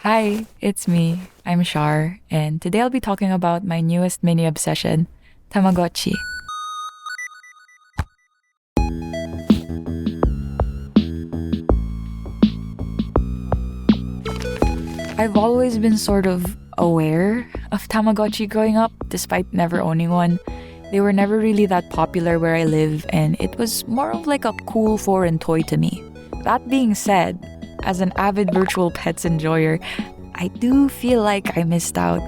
Hi, it's me. I'm Shar, and today I'll be talking about my newest mini obsession, Tamagotchi. I've always been sort of aware of Tamagotchi growing up, despite never owning one. They were never really that popular where I live, and it was more of like a cool foreign toy to me. That being said, as an avid virtual pets enjoyer, I do feel like I missed out.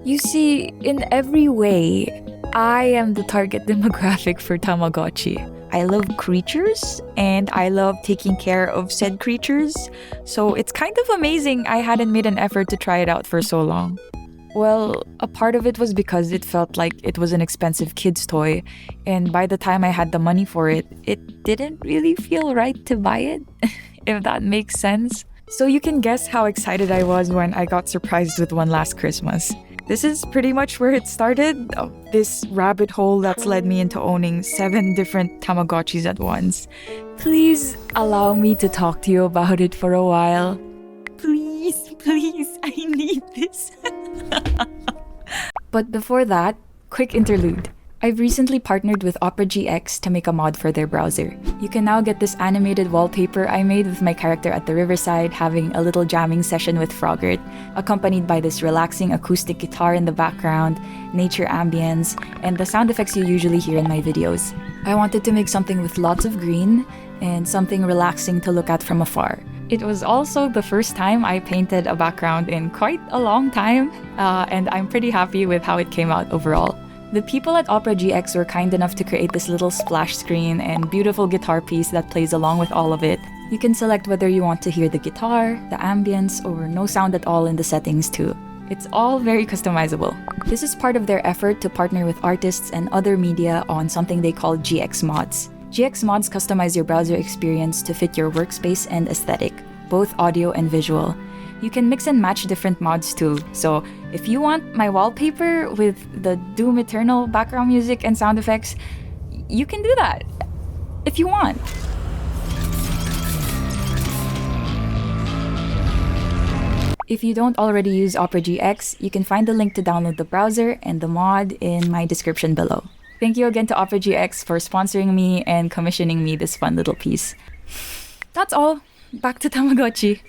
You see, in every way, I am the target demographic for Tamagotchi. I love creatures and I love taking care of said creatures, so it's kind of amazing I hadn't made an effort to try it out for so long. Well, a part of it was because it felt like it was an expensive kid's toy, and by the time I had the money for it, it didn't really feel right to buy it, if that makes sense. So you can guess how excited I was when I got surprised with one last Christmas. This is pretty much where it started, this rabbit hole that's led me into owning 7 different Tamagotchis at once. Please allow me to talk to you about it for a while. Please, I need this. But before that, quick interlude. I've recently partnered with Opera GX to make a mod for their browser. You can now get this animated wallpaper I made with my character at the riverside having a little jamming session with Frogert, accompanied by this relaxing acoustic guitar in the background, nature ambience, and the sound effects you usually hear in my videos. I wanted to make something with lots of green and something relaxing to look at from afar. It was also the first time I painted a background in quite a long time, and I'm pretty happy with how it came out overall. The people at Opera GX were kind enough to create this little splash screen and beautiful guitar piece that plays along with all of it. You can select whether you want to hear the guitar, the ambience, or no sound at all in the settings too. It's all very customizable. This is part of their effort to partner with artists and other media on something they call GX Mods. GX Mods customize your browser experience to fit your workspace and aesthetic, both audio and visual. You can mix and match different mods too, so if you want my wallpaper with the Doom Eternal background music and sound effects, you can do that, if you want. If you don't already use Opera GX, you can find the link to download the browser and the mod in my description below. Thank you again to Opera GX for sponsoring me and commissioning me this fun little piece. That's all. Back to Tamagotchi.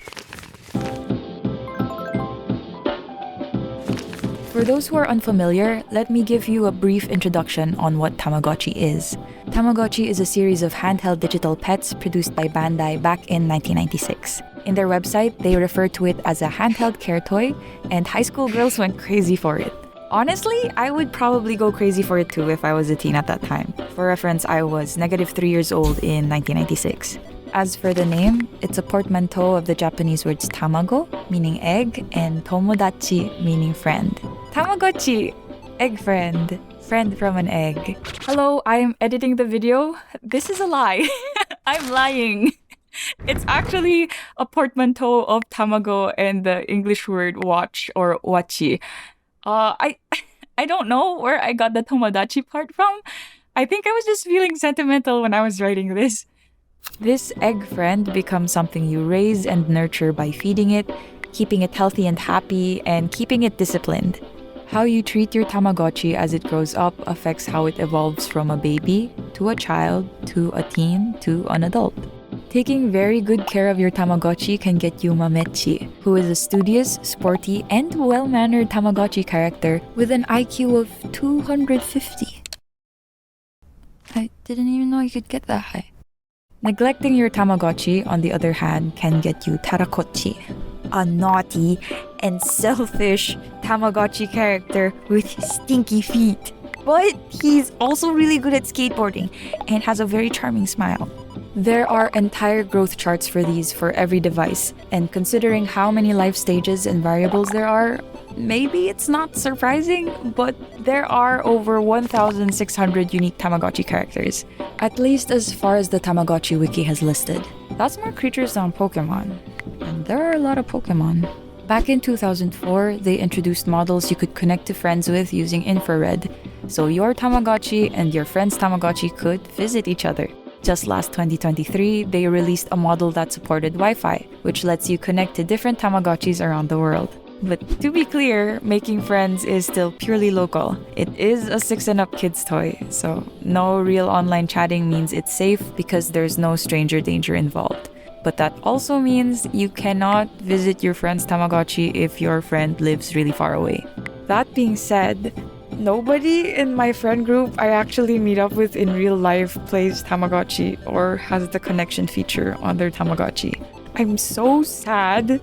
For those who are unfamiliar, let me give you a brief introduction on what Tamagotchi is. Tamagotchi is a series of handheld digital pets produced by Bandai back in 1996. In their website, they refer to it as a handheld care toy, and high school girls went crazy for it. Honestly, I would probably go crazy for it too if I was a teen at that time. For reference, I was -3 years old in 1996. As for the name, it's a portmanteau of the Japanese words tamago, meaning egg, and tomodachi, meaning friend. Tamagotchi, egg friend, friend from an egg. Hello, I'm editing the video. This is a lie. I'm lying. It's actually a portmanteau of tamago and the English word watch or wachi. I don't know where I got the tomodachi part from. I think I was just feeling sentimental when I was writing this. This egg friend becomes something you raise and nurture by feeding it, keeping it healthy and happy, and keeping it disciplined. How you treat your Tamagotchi as it grows up affects how it evolves from a baby, to a child, to a teen, to an adult. Taking very good care of your Tamagotchi can get you Mamechi, who is a studious, sporty, and well-mannered Tamagotchi character with an IQ of 250. I didn't even know you could get that high. Neglecting your Tamagotchi, on the other hand, can get you Tarakochi, a naughty and selfish Tamagotchi character with stinky feet. But he's also really good at skateboarding and has a very charming smile. There are entire growth charts for these for every device, and considering how many life stages and variables there are, maybe it's not surprising, but there are over 1,600 unique Tamagotchi characters, at least as far as the Tamagotchi wiki has listed. That's more creatures than Pokemon, and there are a lot of Pokemon. Back in 2004, they introduced models you could connect to friends with using infrared, so your Tamagotchi and your friend's Tamagotchi could visit each other. Just last 2023, they released a model that supported Wi-Fi, which lets you connect to different Tamagotchis around the world. But to be clear, making friends is still purely local. It is a 6 and up kids toy, so no real online chatting means it's safe because there's no stranger danger involved. But that also means you cannot visit your friend's Tamagotchi if your friend lives really far away. That being said, nobody in my friend group I actually meet up with in real life plays Tamagotchi or has the connection feature on their Tamagotchi. I'm so sad.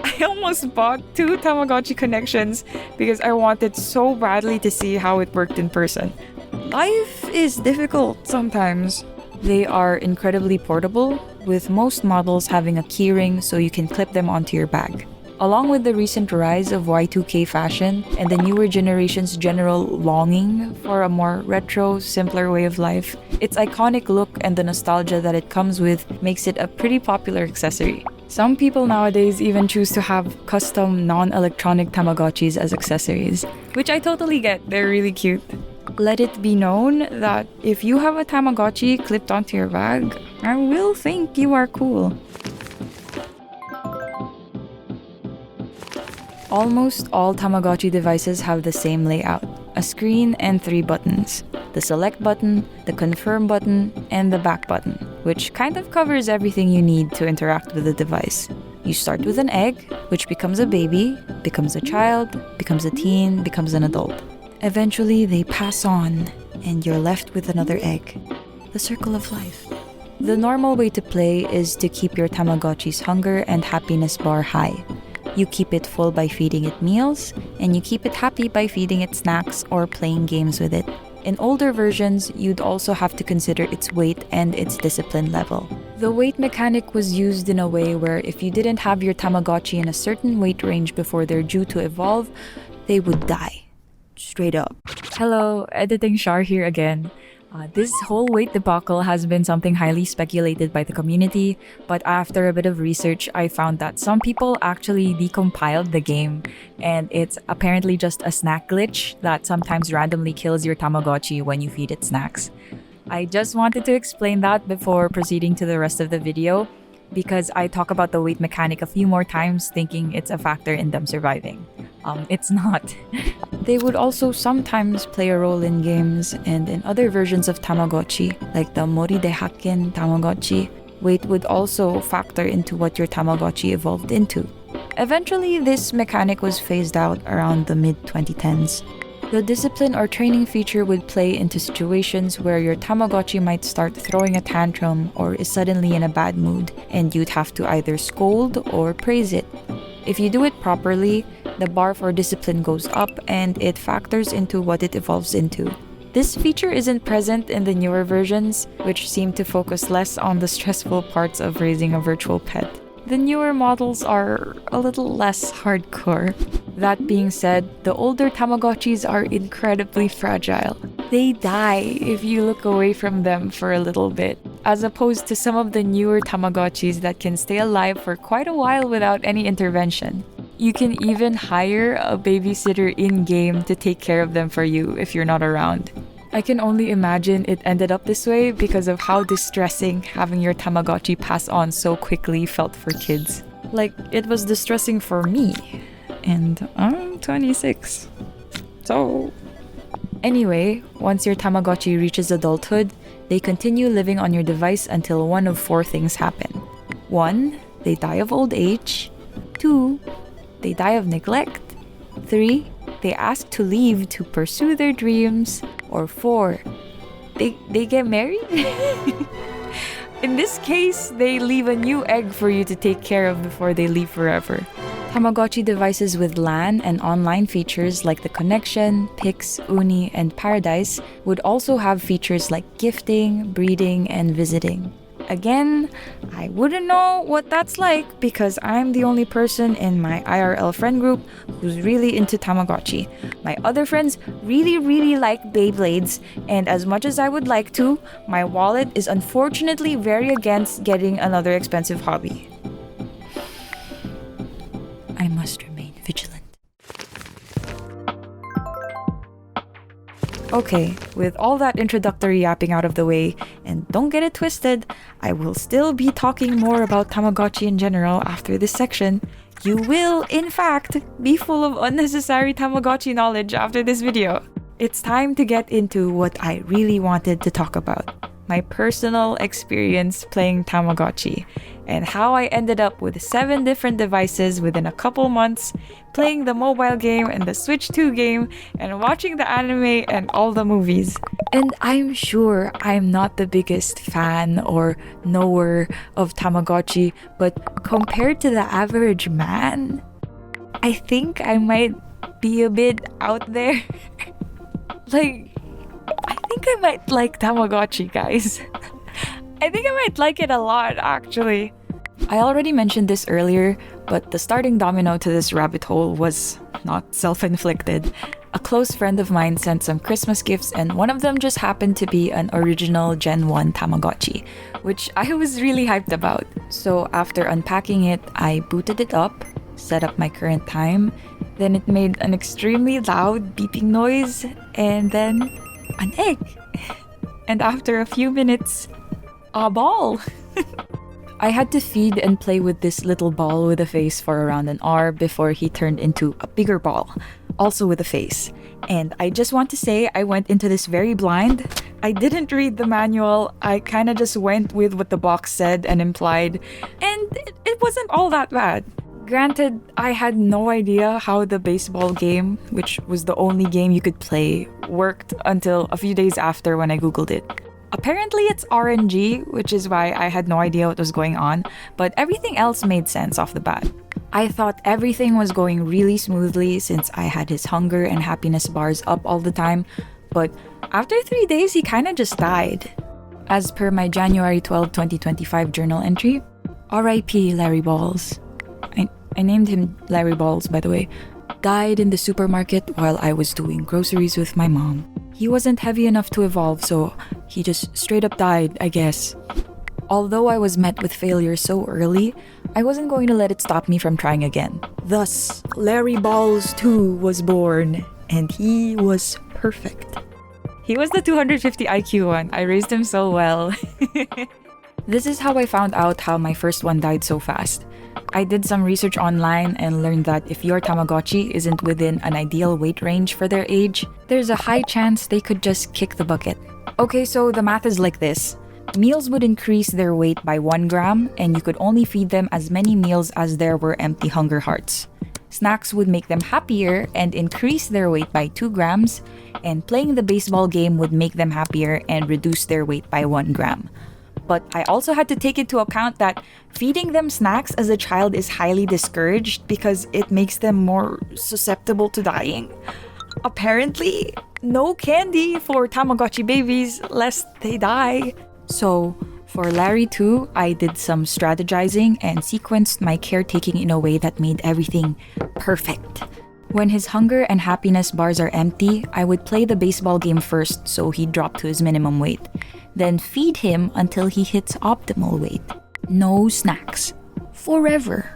I almost bought 2 Tamagotchi connections because I wanted so badly to see how it worked in person. Life is difficult sometimes. They are incredibly portable, with most models having a keyring so you can clip them onto your bag. Along with the recent rise of Y2K fashion and the newer generation's general longing for a more retro, simpler way of life, its iconic look and the nostalgia that it comes with makes it a pretty popular accessory. Some people nowadays even choose to have custom non-electronic Tamagotchis as accessories, which I totally get, they're really cute. Let it be known that if you have a Tamagotchi clipped onto your bag, I will think you are cool. Almost all Tamagotchi devices have the same layout, a screen and 3 buttons. The select button, the confirm button, and the back button, which kind of covers everything you need to interact with the device. You start with an egg, which becomes a baby, becomes a child, becomes a teen, becomes an adult. Eventually, they pass on, and you're left with another egg. The circle of life. The normal way to play is to keep your Tamagotchi's hunger and happiness bar high. You keep it full by feeding it meals, and you keep it happy by feeding it snacks or playing games with it. In older versions, you'd also have to consider its weight and its discipline level. The weight mechanic was used in a way where if you didn't have your Tamagotchi in a certain weight range before they're due to evolve, they would die. Straight up. Hello, editing Shar here again. This whole weight debacle has been something highly speculated by the community, but after a bit of research, I found that some people actually decompiled the game, and it's apparently just a snack glitch that sometimes randomly kills your Tamagotchi when you feed it snacks. I just wanted to explain that before proceeding to the rest of the video, because I talk about the weight mechanic a few more times thinking it's a factor in them surviving. It's not. They would also sometimes play a role in games and in other versions of Tamagotchi, like the Mori de Hakken Tamagotchi. Weight would also factor into what your Tamagotchi evolved into. Eventually, this mechanic was phased out around the mid-2010s. The discipline or training feature would play into situations where your Tamagotchi might start throwing a tantrum or is suddenly in a bad mood, and you'd have to either scold or praise it. If you do it properly, the bar for discipline goes up and it factors into what it evolves into. This feature isn't present in the newer versions, which seem to focus less on the stressful parts of raising a virtual pet. The newer models are a little less hardcore. That being said, the older Tamagotchis are incredibly fragile. They die if you look away from them for a little bit, as opposed to some of the newer Tamagotchis that can stay alive for quite a while without any intervention. You can even hire a babysitter in-game to take care of them for you if you're not around. I can only imagine it ended up this way because of how distressing having your Tamagotchi pass on so quickly felt for kids. Like, it was distressing for me. And I'm 26. So... Anyway, once your Tamagotchi reaches adulthood, they continue living on your device until one of 4 things happen. 1. They die of old age. 2. They die of neglect. 3. They ask to leave to pursue their dreams. Or 4. They get married? In this case, they leave a new egg for you to take care of before they leave forever. Tamagotchi devices with LAN and online features like the Connection, Pix, Uni, and Paradise would also have features like gifting, breeding, and visiting. Again, I wouldn't know what that's like because I'm the only person in my IRL friend group who's really into Tamagotchi. My other friends really like Beyblades, and as much as I would like to, my wallet is unfortunately very against getting another expensive hobby. I must remain vigilant. Okay, with all that introductory yapping out of the way, and don't get it twisted, I will still be talking more about Tamagotchi in general after this section. You will, in fact, be full of unnecessary Tamagotchi knowledge after this video. It's time to get into what I really wanted to talk about. My personal experience playing Tamagotchi, and how I ended up with 7 different devices within a couple months, playing the mobile game and the Switch 2 game, and watching the anime and all the movies. And I'm sure I'm not the biggest fan or knower of Tamagotchi, but compared to the average man, I think I might be a bit out there. I think I might like Tamagotchi, guys. I think I might like it a lot, actually. I already mentioned this earlier, but the starting domino to this rabbit hole was not self-inflicted. A close friend of mine sent some Christmas gifts, and one of them just happened to be an original Gen 1 Tamagotchi, which I was really hyped about. So after unpacking it, I booted it up, set up my current time, then it made an extremely loud beeping noise, and then an egg. And after a few minutes, a ball. I had to feed and play with this little ball with a face for around an hour before he turned into a bigger ball, also with a face. And I just want to say I went into this very blind. I didn't read the manual. I kind of just went with what the box said and implied, and it wasn't all that bad. Granted, I had no idea how the baseball game, which was the only game you could play, worked until a few days after when I googled it. Apparently it's RNG, which is why I had no idea what was going on, but everything else made sense off the bat. I thought everything was going really smoothly since I had his hunger and happiness bars up all the time, but after 3 days he kinda just died. As per my January 12, 2025 journal entry, RIP Larry Balls. I named him Larry Balls, by the way. Died in the supermarket while I was doing groceries with my mom. He wasn't heavy enough to evolve, so he just straight up died, I guess. Although I was met with failure so early, I wasn't going to let it stop me from trying again. Thus, Larry Balls 2 was born, and he was perfect. He was the 250 IQ one. I raised him so well. This is how I found out how my first one died so fast. I did some research online and learned that if your Tamagotchi isn't within an ideal weight range for their age, there's a high chance they could just kick the bucket. Okay, so the math is like this. Meals would increase their weight by 1 gram, and you could only feed them as many meals as there were empty hunger hearts. Snacks would make them happier and increase their weight by 2 grams, and playing the baseball game would make them happier and reduce their weight by 1 gram. But I also had to take into account that feeding them snacks as a child is highly discouraged because it makes them more susceptible to dying. Apparently, no candy for Tamagotchi babies lest they die. So, for Larry 2, I did some strategizing and sequenced my caretaking in a way that made everything perfect. When his hunger and happiness bars are empty, I would play the baseball game first so he'd drop to his minimum weight. Then feed him until he hits optimal weight. No snacks. Forever.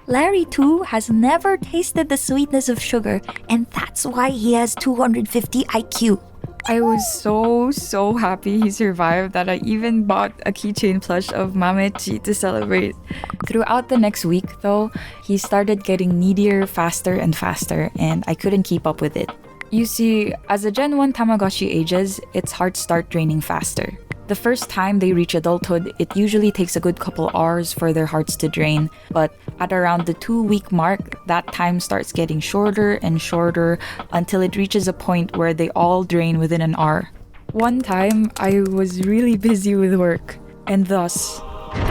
Larry 2 has never tasted the sweetness of sugar, and that's why he has 250 IQ. I was so happy he survived that I even bought a keychain plush of Mamechi to celebrate. Throughout the next week, though, he started getting needier faster and faster, and I couldn't keep up with it. You see, as a Gen 1 Tamagotchi ages, its hearts start draining faster. The first time they reach adulthood, it usually takes a good couple hours for their hearts to drain, but at around the 2-week mark, that time starts getting shorter and shorter until it reaches a point where they all drain within an hour. One time, I was really busy with work, and thus,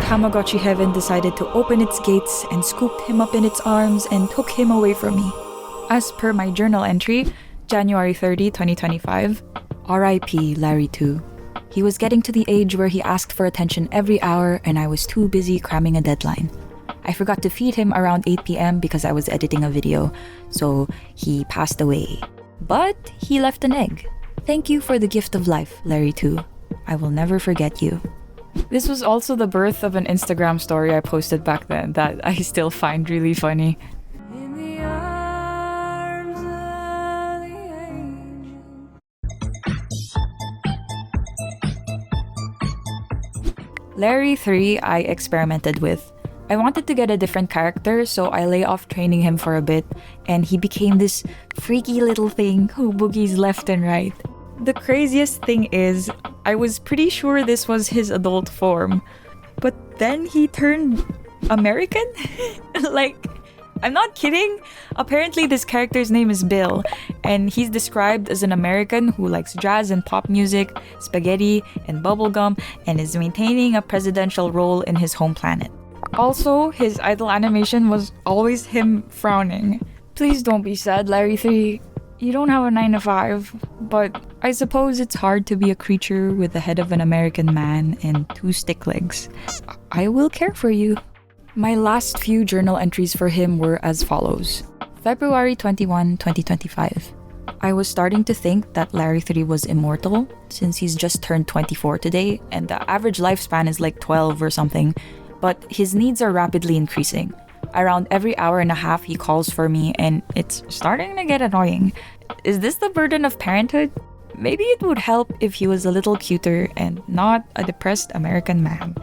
Tamagotchi Heaven decided to open its gates and scooped him up in its arms and took him away from me. As per my journal entry, January 30, 2025, RIP Larry 2. He was getting to the age where he asked for attention every hour and I was too busy cramming a deadline. I forgot to feed him around 8 p.m. because I was editing a video, so he passed away. But he left an egg. Thank you for the gift of life, Larry 2. I will never forget you. This was also the birth of an Instagram story I posted back then that I still find really funny. Larry 3 I experimented with. I wanted to get a different character, so I lay off training him for a bit, and he became this freaky little thing who boogies left and right. The craziest thing is, I was pretty sure this was his adult form, but then he turned American? Like, I'm not kidding. Apparently this character's name is Bill, and he's described as an American who likes jazz and pop music, spaghetti, and bubblegum, and is maintaining a presidential role in his home planet. Also, his idle animation was always him frowning. Please don't be sad, Larry 3. You don't have a 9 to 5, but I suppose it's hard to be a creature with the head of an American man and 2 stick legs. I will care for you. My last few journal entries for him were as follows. February 21, 2025. I was starting to think that Larry 3 was immortal since he's just turned 24 today and the average lifespan is like 12 or something, but his needs are rapidly increasing. Around every hour and a half he calls for me and it's starting to get annoying. Is this the burden of parenthood? Maybe it would help if he was a little cuter and not a depressed American man.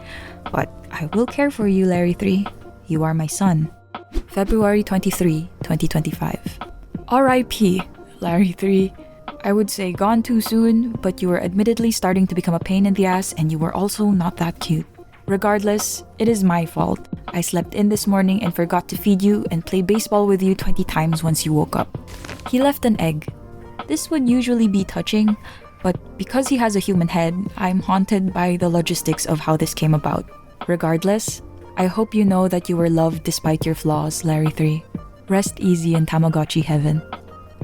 But I will care for you, Larry 3. You are my son. February 23, 2025. R.I.P., Larry 3. I would say gone too soon, but you were admittedly starting to become a pain in the ass and you were also not that cute. Regardless, it is my fault. I slept in this morning and forgot to feed you and play baseball with you 20 times once you woke up. He left an egg. This would usually be touching, but because he has a human head, I'm haunted by the logistics of how this came about. Regardless, I hope you know that you were loved despite your flaws, Larry 3. Rest easy in Tamagotchi heaven.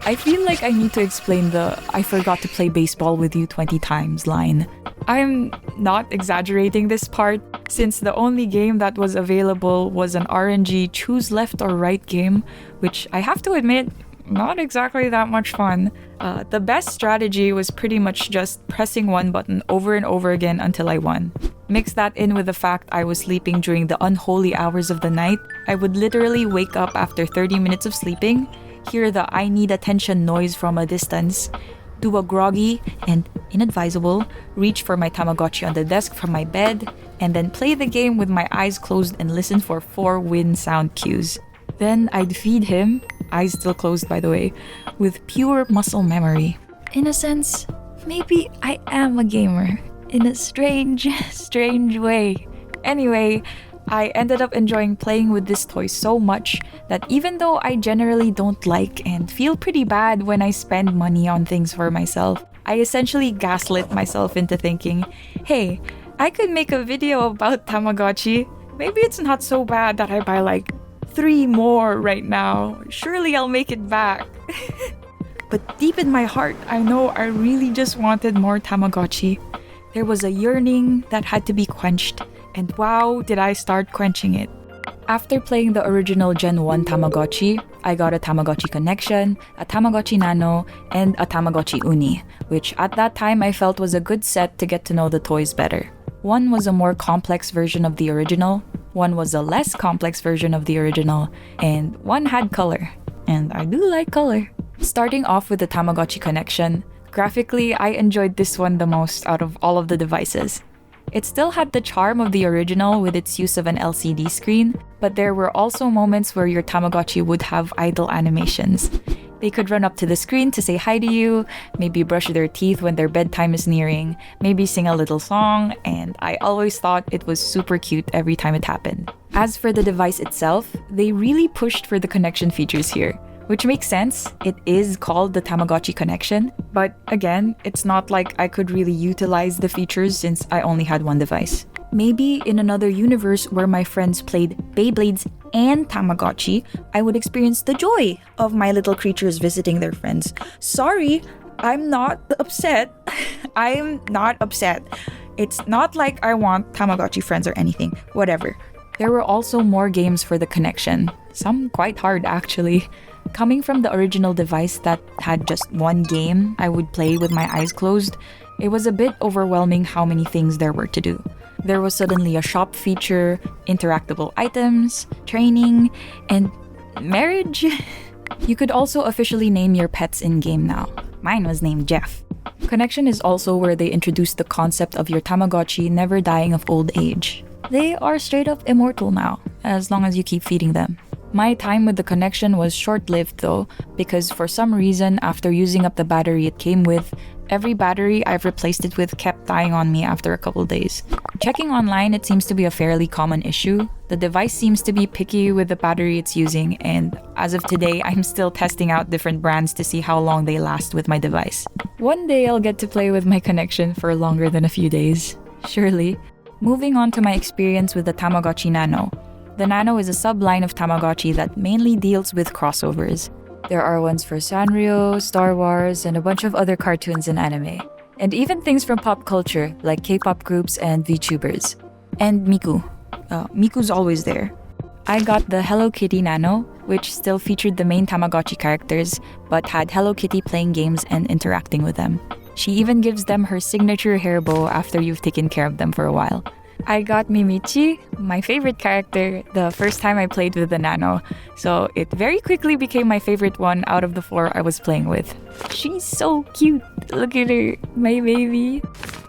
I feel like I need to explain the I forgot to play baseball with you 20 times line. I'm not exaggerating this part, since the only game that was available was an RNG choose left or right game, which I have to admit, not exactly that much fun. The best strategy was pretty much just pressing one button over and over again until I won. Mix that in with the fact I was sleeping during the unholy hours of the night. I would literally wake up after 30 minutes of sleeping, hear the I need attention noise from a distance, do a groggy and inadvisable reach for my Tamagotchi on the desk from my bed, and then play the game with my eyes closed and listen for 4 wind sound cues. Then I'd feed him, eyes still closed by the way, with pure muscle memory. In a sense, maybe I am a gamer. In a strange way. Anyway, I ended up enjoying playing with this toy so much that even though I generally don't like and feel pretty bad when I spend money on things for myself, I essentially gaslit myself into thinking, hey, I could make a video about Tamagotchi. Maybe it's not so bad that I buy like 3 more right now. Surely I'll make it back. But deep in my heart, I know I really just wanted more Tamagotchi. There was a yearning that had to be quenched, and wow, did I start quenching it. After playing the original Gen 1 Tamagotchi, I got a Tamagotchi Connection, a Tamagotchi Nano, and a Tamagotchi Uni, which at that time I felt was a good set to get to know the toys better. One was a more complex version of the original, one was a less complex version of the original, and one had color. And I do like color. Starting off with the Tamagotchi Connection, graphically I enjoyed this one the most out of all of the devices. It still had the charm of the original with its use of an LCD screen, but there were also moments where your Tamagotchi would have idle animations. They could run up to the screen to say hi to you, maybe brush their teeth when their bedtime is nearing, maybe sing a little song, and I always thought it was super cute every time it happened. As for the device itself, they really pushed for the connection features here. Which makes sense, it is called the Tamagotchi Connection, but again, it's not like I could really utilize the features since I only had one device. Maybe in another universe where my friends played Beyblades and Tamagotchi, I would experience the joy of my little creatures visiting their friends. Sorry, I'm not upset. I'm not upset. It's not like I want Tamagotchi friends or anything, whatever. There were also more games for the Connection, some quite hard actually. Coming from the original device that had just one game I would play with my eyes closed, it was a bit overwhelming how many things there were to do. There was suddenly a shop feature, interactable items, training, and marriage. You could also officially name your pets in-game now. Mine was named Jeff. Connection is also where they introduced the concept of your Tamagotchi never dying of old age. They are straight up immortal now, as long as you keep feeding them. My time with the connection was short-lived though, because for some reason, after using up the battery it came with, every battery I've replaced it with kept dying on me after a couple days. Checking online, it seems to be a fairly common issue. The device seems to be picky with the battery it's using, and as of today, I'm still testing out different brands to see how long they last with my device. One day I'll get to play with my connection for longer than a few days. Surely. Moving on to my experience with the Tamagotchi Nano. The Nano is a sub-line of Tamagotchi that mainly deals with crossovers. There are ones for Sanrio, Star Wars, and a bunch of other cartoons and anime. And even things from pop culture, like K-pop groups and VTubers. And Miku. Miku's always there. I got the Hello Kitty Nano, which still featured the main Tamagotchi characters, but had Hello Kitty playing games and interacting with them. She even gives them her signature hair bow after you've taken care of them for a while. I got Mimichi, my favorite character, the first time I played with the Nano, so it very quickly became my favorite one out of the 4 I was playing with. She's so cute! Look at her, my baby!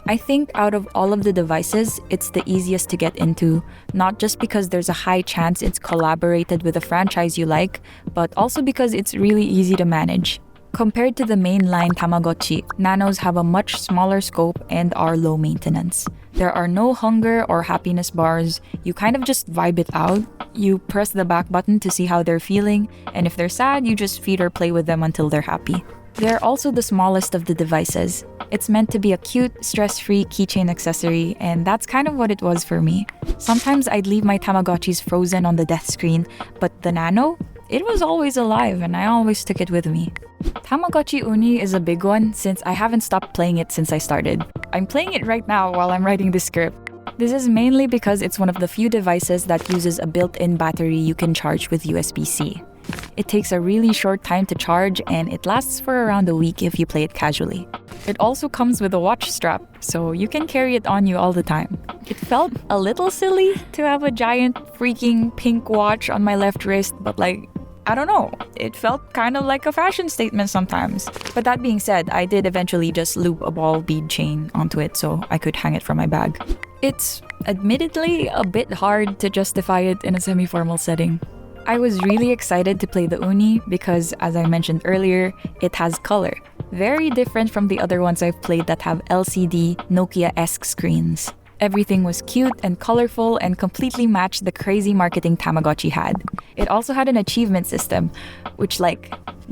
I think out of all of the devices, it's the easiest to get into, not just because there's a high chance it's collaborated with a franchise you like, but also because it's really easy to manage. Compared to the mainline Tamagotchi, Nanos have a much smaller scope and are low maintenance. There are no hunger or happiness bars, you kind of just vibe it out. You press the back button to see how they're feeling, and if they're sad, you just feed or play with them until they're happy. They're also the smallest of the devices. It's meant to be a cute, stress-free keychain accessory, and that's kind of what it was for me. Sometimes I'd leave my Tamagotchis frozen on the death screen, but the Nano? It was always alive and I always took it with me. Tamagotchi Uni is a big one since I haven't stopped playing it since I started. I'm playing it right now while I'm writing this script. This is mainly because it's one of the few devices that uses a built-in battery you can charge with USB-C. It takes a really short time to charge and it lasts for around a week if you play it casually. It also comes with a watch strap, so you can carry it on you all the time. It felt a little silly to have a giant freaking pink watch on my left wrist, but I don't know, it felt kind of like a fashion statement sometimes. But that being said, I did eventually just loop a ball bead chain onto it so I could hang it from my bag. It's admittedly a bit hard to justify it in a semi-formal setting. I was really excited to play the Uni because, as I mentioned earlier, it has color. Very different from the other ones I've played that have LCD, Nokia-esque screens. Everything was cute and colorful and completely matched the crazy marketing Tamagotchi had. It also had an achievement system, which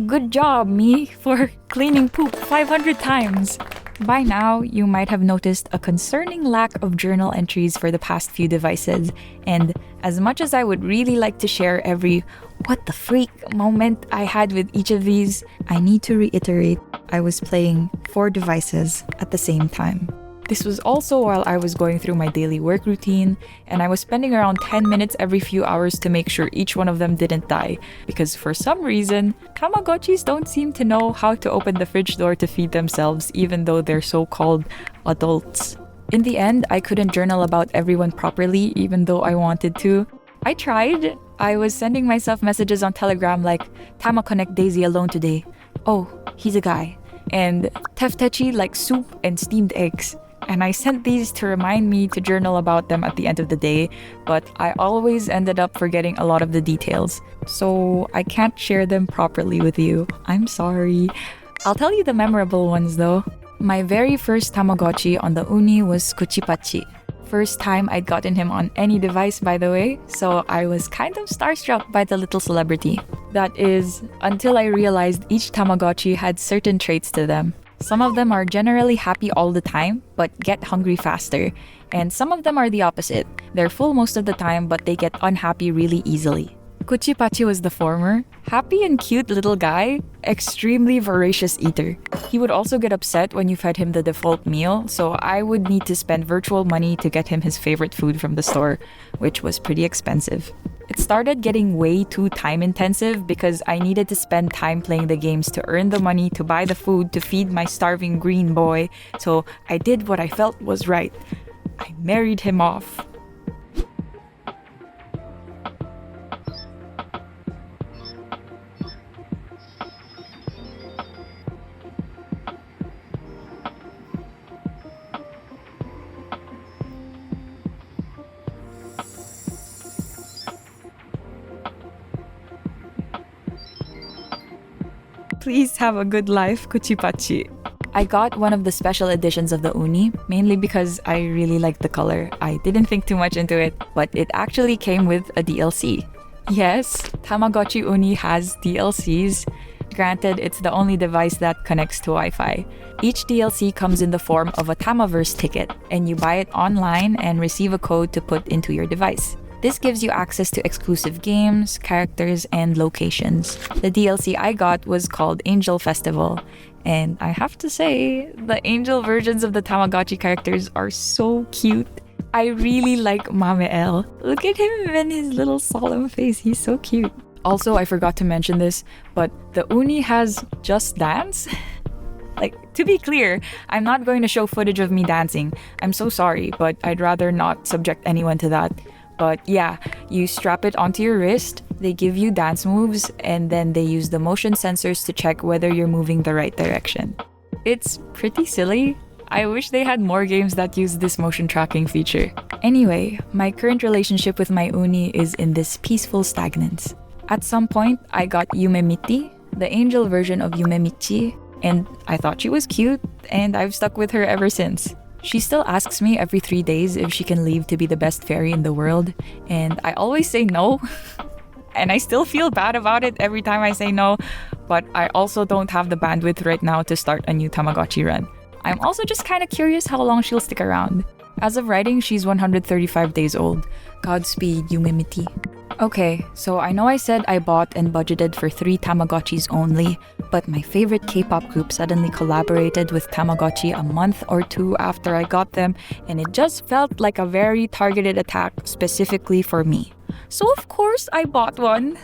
good job, me, for cleaning poop 500 times. By now, you might have noticed a concerning lack of journal entries for the past few devices, and as much as I would really like to share every what the freak moment I had with each of these, I need to reiterate, I was playing 4 devices at the same time. This was also while I was going through my daily work routine, and I was spending around 10 minutes every few hours to make sure each one of them didn't die, because for some reason, Tamagotchis don't seem to know how to open the fridge door to feed themselves even though they're so-called adults. In the end, I couldn't journal about everyone properly even though I wanted to. I tried. I was sending myself messages on Telegram like, Tama connect Daisy alone today. Oh, he's a guy. And Teftechi like soup and steamed eggs. And I sent these to remind me to journal about them at the end of the day, but I always ended up forgetting a lot of the details, so I can't share them properly with you. I'm sorry. I'll tell you the memorable ones though. My very first Tamagotchi on the Uni was Kuchipachi. First time I'd gotten him on any device, by the way, so I was kind of starstruck by the little celebrity. That is, until I realized each Tamagotchi had certain traits to them. Some of them are generally happy all the time, but get hungry faster. And some of them are the opposite. They're full most of the time, but they get unhappy really easily. Kuchipachi was the former. Happy and cute little guy, extremely voracious eater. He would also get upset when you fed him the default meal, so I would need to spend virtual money to get him his favorite food from the store, which was pretty expensive. It started getting way too time-intensive because I needed to spend time playing the games to earn the money to buy the food to feed my starving green boy, so I did what I felt was right. I married him off. Please have a good life, Kuchipachi. I got one of the special editions of the uni, mainly because I really liked the color. I didn't think too much into it, but it actually came with a DLC. Yes, Tamagotchi Uni has DLCs. Granted, it's the only device that connects to Wi-Fi. Each DLC comes in the form of a Tamaverse ticket, and you buy it online and receive a code to put into your device. This gives you access to exclusive games, characters, and locations. The DLC I got was called Angel Festival, and I have to say, the angel versions of the Tamagotchi characters are so cute. I really like Mameel. Look at him and his little solemn face, he's so cute. Also, I forgot to mention this, but the Uni has Just Dance. Like, to be clear, I'm not going to show footage of me dancing. I'm so sorry, but I'd rather not subject anyone to that. But yeah, you strap it onto your wrist, they give you dance moves, and then they use the motion sensors to check whether you're moving the right direction. It's pretty silly. I wish they had more games that use this motion tracking feature. Anyway, my current relationship with my Uni is in this peaceful stagnance. At some point, I got Yumemiti, the angel version of Yumemichi, and I thought she was cute, and I've stuck with her ever since. She still asks me every 3 days if she can leave to be the best fairy in the world, and I always say no. And I still feel bad about it every time I say no, but I also don't have the bandwidth right now to start a new Tamagotchi run. I'm also just kind of curious how long she'll stick around. As of writing, she's 135 days old. Godspeed, Yumemiti. Okay, so I know I said I bought and budgeted for 3 Tamagotchis only, but my favorite K-pop group suddenly collaborated with Tamagotchi a month or 2 after I got them, and it just felt like a very targeted attack specifically for me. So of course I bought one.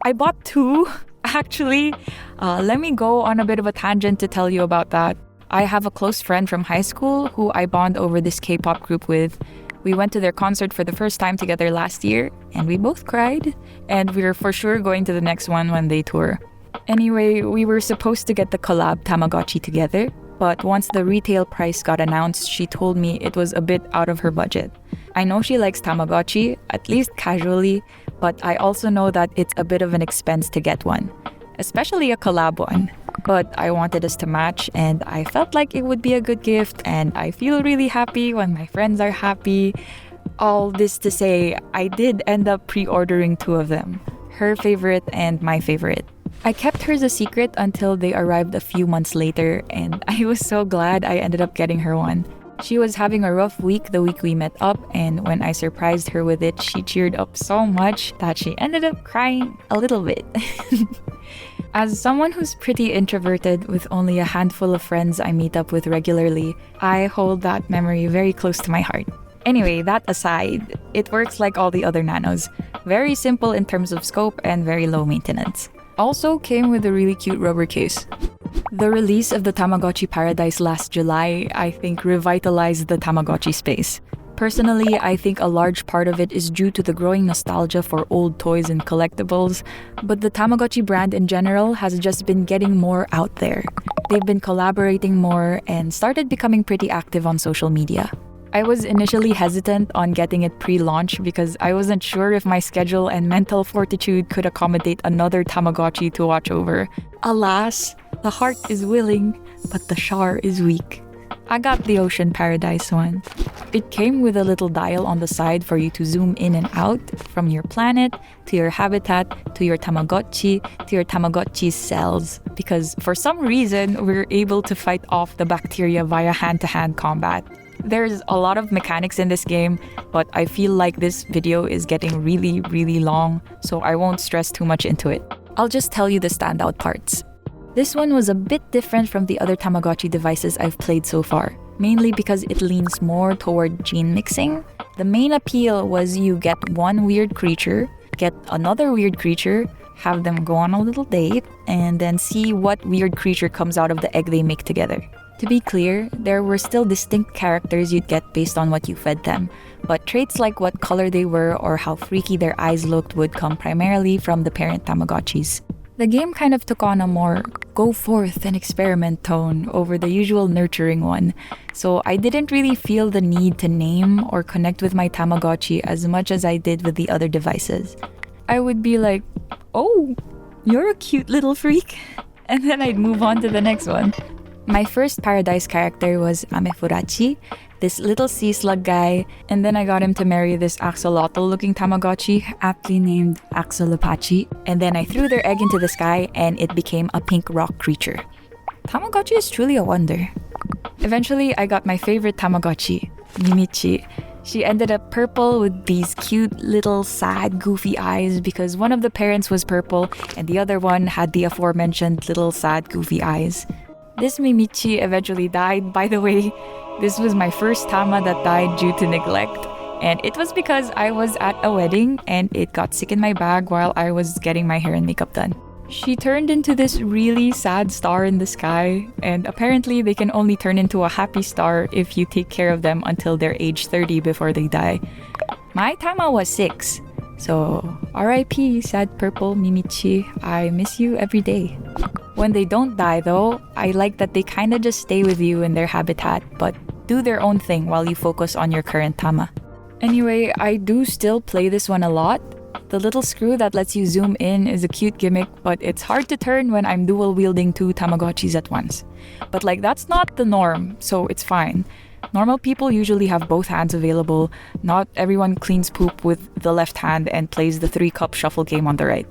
I bought 2, actually. Let me go on a bit of a tangent to tell you about that. I have a close friend from high school who I bond over this K-pop group with. We went to their concert for the first time together last year, and we both cried. And we're for sure going to the next one when they tour. Anyway, we were supposed to get the collab Tamagotchi together, but once the retail price got announced, she told me it was a bit out of her budget. I know she likes Tamagotchi, at least casually, but I also know that it's a bit of an expense to get one, especially a collab one. But I wanted us to match, and I felt like it would be a good gift, and I feel really happy when my friends are happy. All this to say, I did end up pre-ordering 2 of them, her favorite and my favorite. I kept hers a secret until they arrived a few months later, and I was so glad I ended up getting her one. She was having a rough week the week we met up, and when I surprised her with it, she cheered up so much that she ended up crying a little bit. As someone who's pretty introverted with only a handful of friends I meet up with regularly, I hold that memory very close to my heart. Anyway, that aside, it works like all the other nanos. Very simple in terms of scope and very low maintenance. Also came with a really cute rubber case. The release of the Tamagotchi Paradise last July, I think, revitalized the Tamagotchi space. Personally, I think a large part of it is due to the growing nostalgia for old toys and collectibles, but the Tamagotchi brand in general has just been getting more out there. They've been collaborating more and started becoming pretty active on social media. I was initially hesitant on getting it pre-launch because I wasn't sure if my schedule and mental fortitude could accommodate another Tamagotchi to watch over. Alas, the heart is willing, but the shar is weak. I got the Ocean Paradise one. It came with a little dial on the side for you to zoom in and out from your planet, to your habitat, to your Tamagotchi, to your Tamagotchi's cells. Because for some reason, we're able to fight off the bacteria via hand-to-hand combat. There's a lot of mechanics in this game, but I feel like this video is getting really long, so I won't stress too much into it. I'll just tell you the standout parts. This one was a bit different from the other Tamagotchi devices I've played so far, mainly because it leans more toward gene mixing. The main appeal was you get one weird creature, get another weird creature, have them go on a little date, and then see what weird creature comes out of the egg they make together. To be clear, there were still distinct characters you'd get based on what you fed them, but traits like what color they were or how freaky their eyes looked would come primarily from the parent Tamagotchis. The game kind of took on a more go forth and experiment tone over the usual nurturing one, so I didn't really feel the need to name or connect with my Tamagotchi as much as I did with the other devices. I would be like, "Oh, you're a cute little freak," and then I'd move on to the next one. My first Paradise character was Amefurachi, this little sea slug guy, and then I got him to marry this axolotl-looking Tamagotchi, aptly named Axolopachi, and then I threw their egg into the sky and it became a pink rock creature. Tamagotchi is truly a wonder. Eventually, I got my favorite Tamagotchi, Mimichi. She ended up purple with these cute little sad goofy eyes because one of the parents was purple and the other one had the aforementioned little sad goofy eyes. This Mimichi eventually died. By the way, this was my first Tama that died due to neglect. And it was because I was at a wedding and it got sick in my bag while I was getting my hair and makeup done. She turned into this really sad star in the sky, and apparently they can only turn into a happy star if you take care of them until they're age 30 before they die. My Tama was 6. So, RIP, sad purple Mimichi, I miss you every day. When they don't die though, I like that they kinda just stay with you in their habitat, but do their own thing while you focus on your current Tama. Anyway, I do still play this one a lot. The little screw that lets you zoom in is a cute gimmick, but it's hard to turn when I'm dual wielding 2 Tamagotchis at once. But that's not the norm, so it's fine. Normal people usually have both hands available. Not everyone cleans poop with the left hand and plays the 3-cup shuffle game on the right.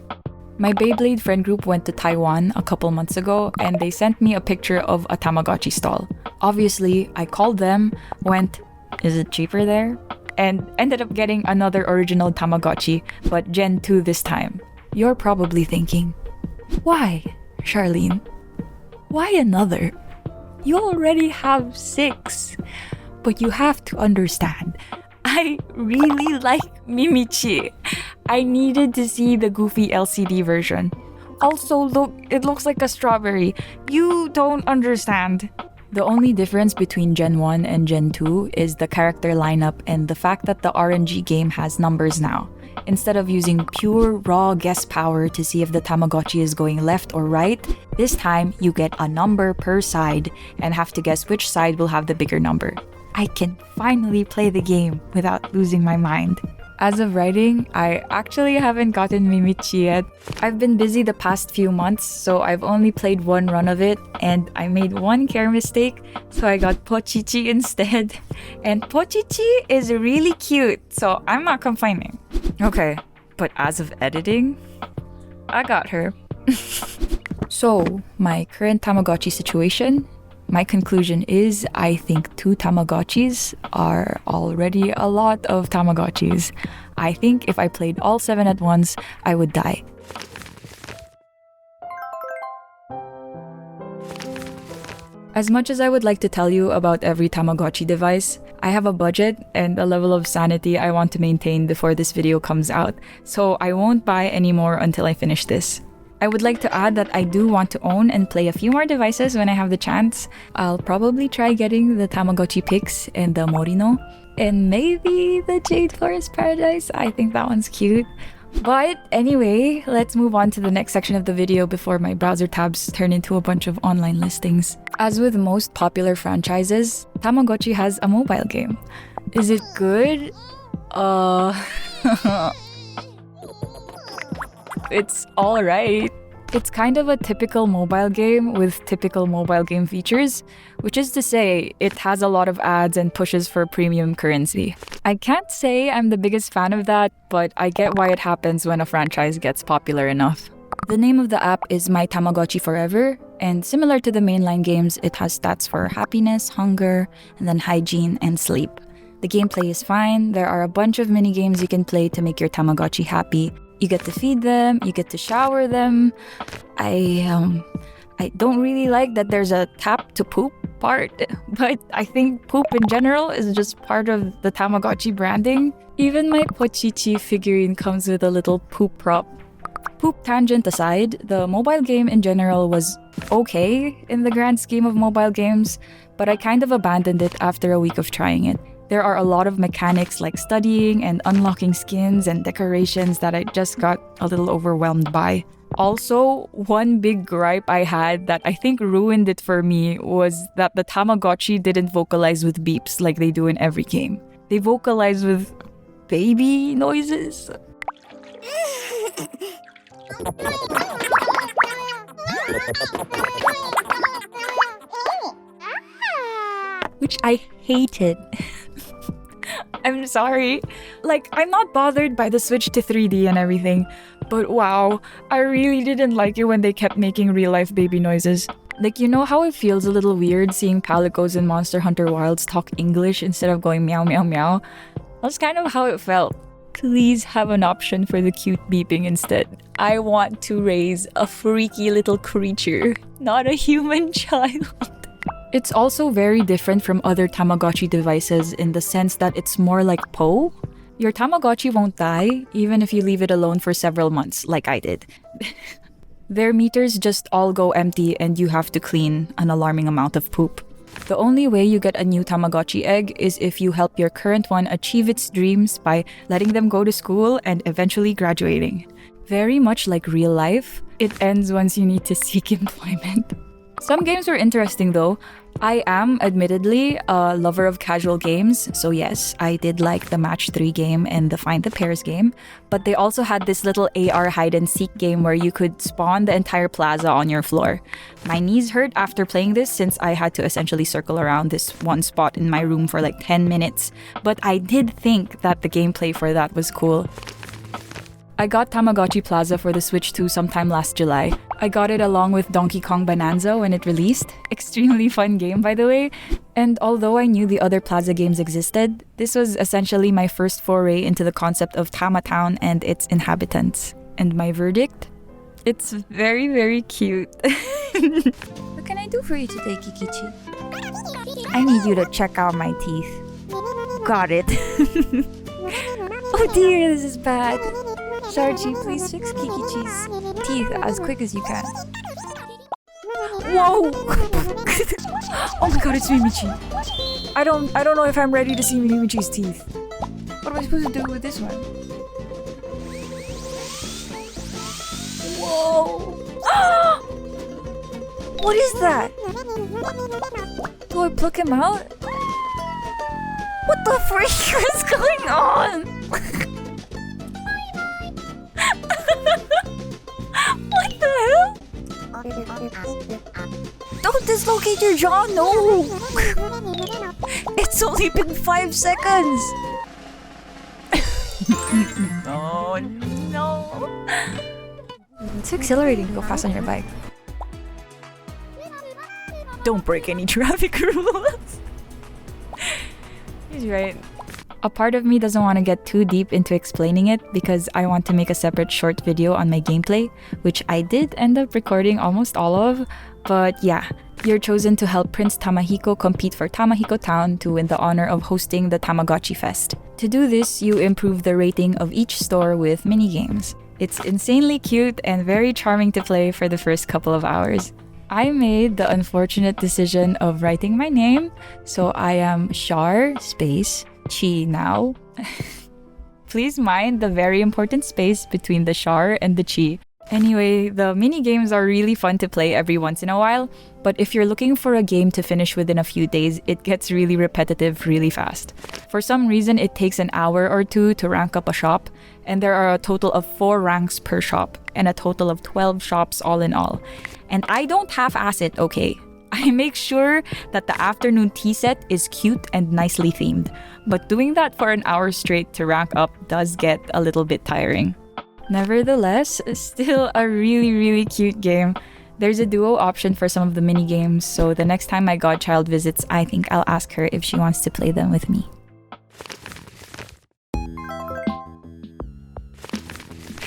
My Beyblade friend group went to Taiwan a couple months ago and they sent me a picture of a Tamagotchi stall. Obviously, I called them, went, "Is it cheaper there?" and ended up getting another original Tamagotchi, but Gen 2 this time. You're probably thinking, why, Charlene? Why another? You already have 6. But you have to understand, I really like Mimichi. I needed to see the goofy LCD version. Also, look, it looks like a strawberry. You don't understand. The only difference between Gen 1 and Gen 2 is the character lineup and the fact that the RNG game has numbers now. Instead of using pure raw guess power to see if the Tamagotchi is going left or right, this time you get a number per side and have to guess which side will have the bigger number. I can finally play the game without losing my mind. As of writing, I actually haven't gotten Mimichi yet. I've been busy the past few months, so I've only played 1 run of it, and I made one care mistake, so I got Pochichi instead. And Pochichi is really cute, so I'm not complaining. Okay, but as of editing, I got her. So, my current Tamagotchi situation? My conclusion is I think 2 Tamagotchis are already a lot of Tamagotchis. I think if I played all 7 at once, I would die. As much as I would like to tell you about every Tamagotchi device, I have a budget and a level of sanity I want to maintain before this video comes out, so I won't buy any more until I finish this. I would like to add that I do want to own and play a few more devices when I have the chance. I'll probably try getting the Tamagotchi Pix and the Morino. And maybe the Jade Forest Paradise. I think that one's cute. But anyway, let's move on to the next section of the video before my browser tabs turn into a bunch of online listings. As with most popular franchises, Tamagotchi has a mobile game. Is it good? It's alright. It's kind of a typical mobile game with typical mobile game features, which is to say, it has a lot of ads and pushes for premium currency. I can't say I'm the biggest fan of that, but I get why it happens when a franchise gets popular enough. The name of the app is My Tamagotchi Forever, and similar to the mainline games, it has stats for happiness, hunger, and then hygiene and sleep. The gameplay is fine. There are a bunch of mini games you can play to make your Tamagotchi happy. You get to feed them, you get to shower them. I don't really like that there's a tap to poop part, but I think poop in general is just part of the Tamagotchi branding. Even my Pochichi figurine comes with a little poop prop. Poop tangent aside, the mobile game in general was okay in the grand scheme of mobile games, but I kind of abandoned it after a week of trying it. There are a lot of mechanics like studying and unlocking skins and decorations that I just got a little overwhelmed by. Also, one big gripe I had that I think ruined it for me was that the Tamagotchi didn't vocalize with beeps like they do in every game. They vocalize with baby noises. Which I hated. I'm sorry. Like, I'm not bothered by the switch to 3D and everything, but wow, I really didn't like it when they kept making real-life baby noises. Like, you know how it feels a little weird seeing Palicos in Monster Hunter Wilds talk English instead of going meow meow meow? That's kind of how it felt. Please have an option for the cute beeping instead. I want to raise a freaky little creature, not a human child. It's also very different from other Tamagotchi devices in the sense that it's more like Poe. Your Tamagotchi won't die, even if you leave it alone for several months, like I did. Their meters just all go empty and you have to clean an alarming amount of poop. The only way you get a new Tamagotchi egg is if you help your current one achieve its dreams by letting them go to school and eventually graduating. Very much like real life, it ends once you need to seek employment. Some games were interesting though. I am, admittedly, a lover of casual games, so yes, I did like the Match 3 game and the Find the Pairs game, but they also had this little AR hide-and-seek game where you could spawn the entire plaza on your floor. My knees hurt after playing this since I had to essentially circle around this one spot in my room for like 10 minutes, but I did think that the gameplay for that was cool. I got Tamagotchi Plaza for the Switch 2 sometime last July. I got it along with Donkey Kong Bonanza when it released. Extremely fun game, by the way. And although I knew the other Plaza games existed, this was essentially my first foray into the concept of Tama Town and its inhabitants. And my verdict? It's very, very cute. What can I do for you today, Kikichi? I need you to check out my teeth. Got it. Oh dear, this is bad. Sharchi, please fix Kikichi's teeth as quick as you can. Whoa! Oh my god, it's Mimichi. I don't know if I'm ready to see Mimichi's teeth. What am I supposed to do with this one? Whoa! What is that? Do I pluck him out? What the freak is going on? What the hell? Don't dislocate your jaw, no! It's only been 5 seconds! Oh no! It's exhilarating to go fast on your bike. Don't break any traffic rules! He's right. A part of me doesn't want to get too deep into explaining it because I want to make a separate short video on my gameplay, which I did end up recording almost all of, but yeah, you're chosen to help Prince Tamahiko compete for Tamahiko Town to win the honor of hosting the Tamagotchi Fest. To do this, you improve the rating of each store with mini-games. It's insanely cute and very charming to play for the first couple of hours. I made the unfortunate decision of writing my name, so I am Shar space Chi now. Please mind the very important space between the Shar and the Chi. Anyway, the mini games are really fun to play every once in a while, but if you're looking for a game to finish within a few days, it gets really repetitive really fast. For some reason, it takes an hour or two to rank up a shop, and there are a total of 4 ranks per shop, and a total of 12 shops all in all. And I don't half-ass it, okay? I make sure that the afternoon tea set is cute and nicely themed, but doing that for an hour straight to rank up does get a little bit tiring. Nevertheless, still a really cute game. There's a duo option for some of the mini games, so the next time my godchild visits, I think I'll ask her if she wants to play them with me.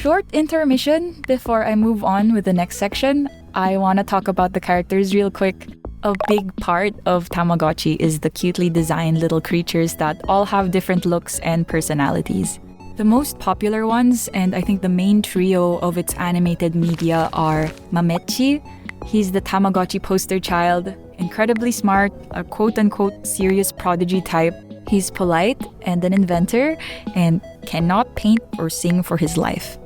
Short intermission before I move on with the next section. I want to talk about the characters real quick. A big part of Tamagotchi is the cutely designed little creatures that all have different looks and personalities. The most popular ones, and I think the main trio of its animated media, are Mamechi. He's the Tamagotchi poster child, incredibly smart, a quote-unquote serious prodigy type. He's polite and an inventor, and cannot paint or sing for his life.